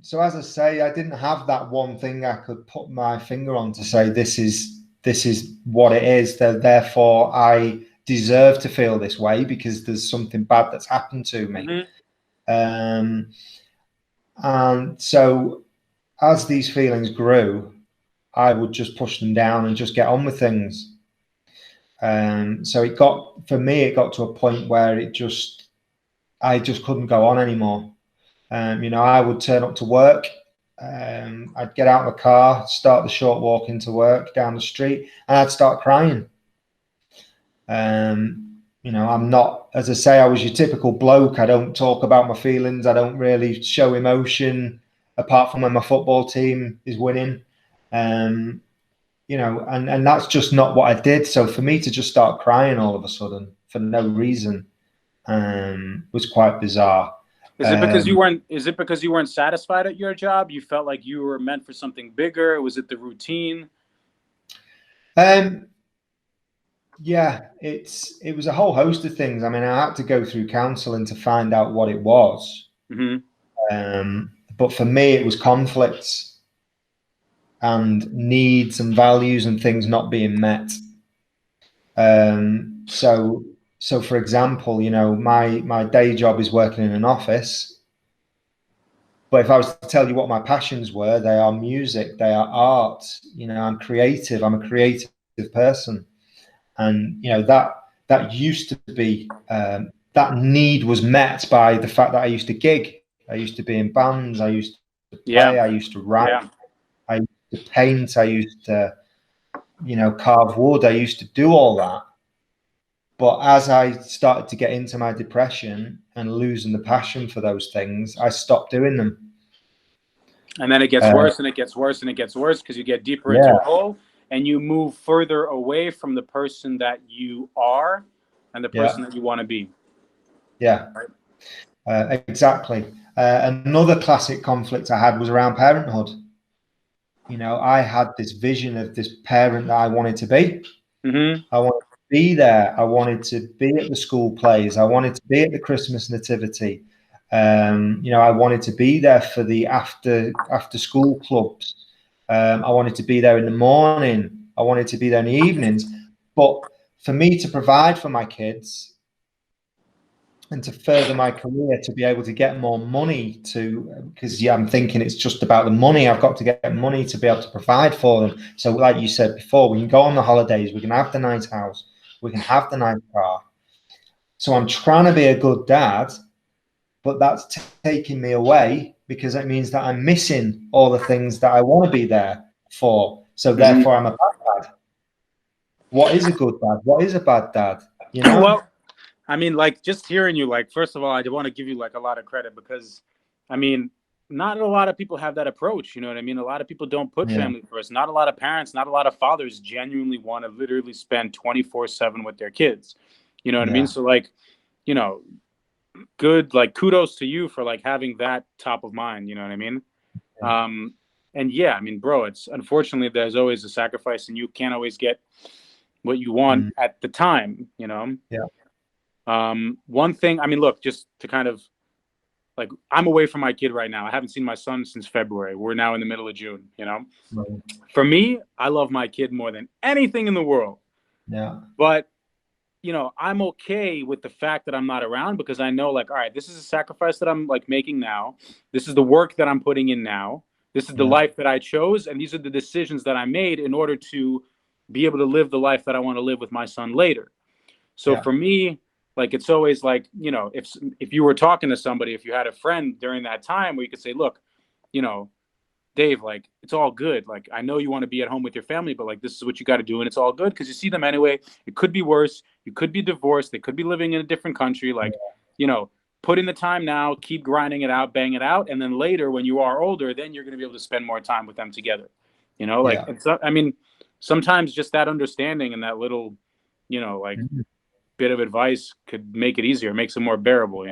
So as I say, I didn't have that one thing I could put my finger on to say this is what it is. Therefore, I deserve to feel this way because there's something bad that's happened to me. And so as these feelings grew, I would just push them down and just get on with things. So it got to a point where I just couldn't go on anymore. I would turn up to work. I'd get out of the car, start the short walk into work down the street, and I'd start crying. I'm not, as I say, I was your typical bloke. I don't talk about my feelings. I don't really show emotion apart from when my football team is winning. And that's just not what I did. So for me to just start crying all of a sudden for no reason was quite bizarre. Is it because you weren't satisfied at your job? You felt like you were meant for something bigger? Was it the routine? Yeah, it was a whole host of things. I mean, I had to go through counseling to find out what it was. But for me, it was conflicts and needs and values and things not being met. So for example, my day job is working in an office. But if I was to tell you what my passions were, they are music, they are art. I'm creative. I'm a creative person. And that used to be that need was met by the fact that I used to gig. I used to be in bands. I used to play. I used to write. I used to paint. I used to, carve wood. I used to do all that. But as I started to get into my depression and losing the passion for those things, I stopped doing them. And then it gets worse and it gets worse and it gets worse because you get deeper into a hole. And you move further away from the person that you are and the person that you want to be. Yeah, exactly. Another classic conflict I had was around parenthood. I had this vision of this parent that I wanted to be. I wanted to be there. I wanted to be at the school plays. I wanted to be at the Christmas nativity. I wanted to be there for the after school clubs. I wanted to be there in the morning. I wanted to be there in the evenings. But for me to provide for my kids and to further my career, to be able to get more money because I'm thinking it's just about the money. I've got to get money to be able to provide for them. So like you said before, we can go on the holidays, we can have the nice house, we can have the nice car. So I'm trying to be a good dad, but that's taking me away because it means that I'm missing all the things that I want to be there for. So therefore, I'm a bad dad. What is a good dad? What is a bad dad? Well, I mean, like, just hearing you, like, first of all, I want to give you like a lot of credit because, I mean, not a lot of people have that approach. You know what I mean? A lot of people don't put family first. Not a lot of parents, not a lot of fathers genuinely want to literally spend 24/7 with their kids. You know what I mean? So like, good, like, kudos to you for like having that top of mind. You know what I mean? And I mean, bro, it's unfortunately there's always a sacrifice and you can't always get what you want at the time, One thing, I mean, look, just to kind of like, I'm away from my kid right now. I haven't seen my son since February. We're now in the middle of June, For me, I love my kid more than anything in the world. But I'm okay with the fact that I'm not around because I know, like, all right, this is a sacrifice that I'm like making now. This is the work that I'm putting in now. This is the life that I chose. And these are the decisions that I made in order to be able to live the life that I want to live with my son later. So for me, like, it's always like, if you were talking to somebody, if you had a friend during that time where you could say, look, Dave, like, it's all good. Like, I know you want to be at home with your family, but like, this is what you got to do. And it's all good because you see them anyway. It could be worse. You could be divorced. They could be living in a different country. Like, put in the time now, keep grinding it out, bang it out. And then later when you are older, then you're going to be able to spend more time with them together. It's, I mean, sometimes just that understanding and that little, like bit of advice could make it easier, makes it more bearable,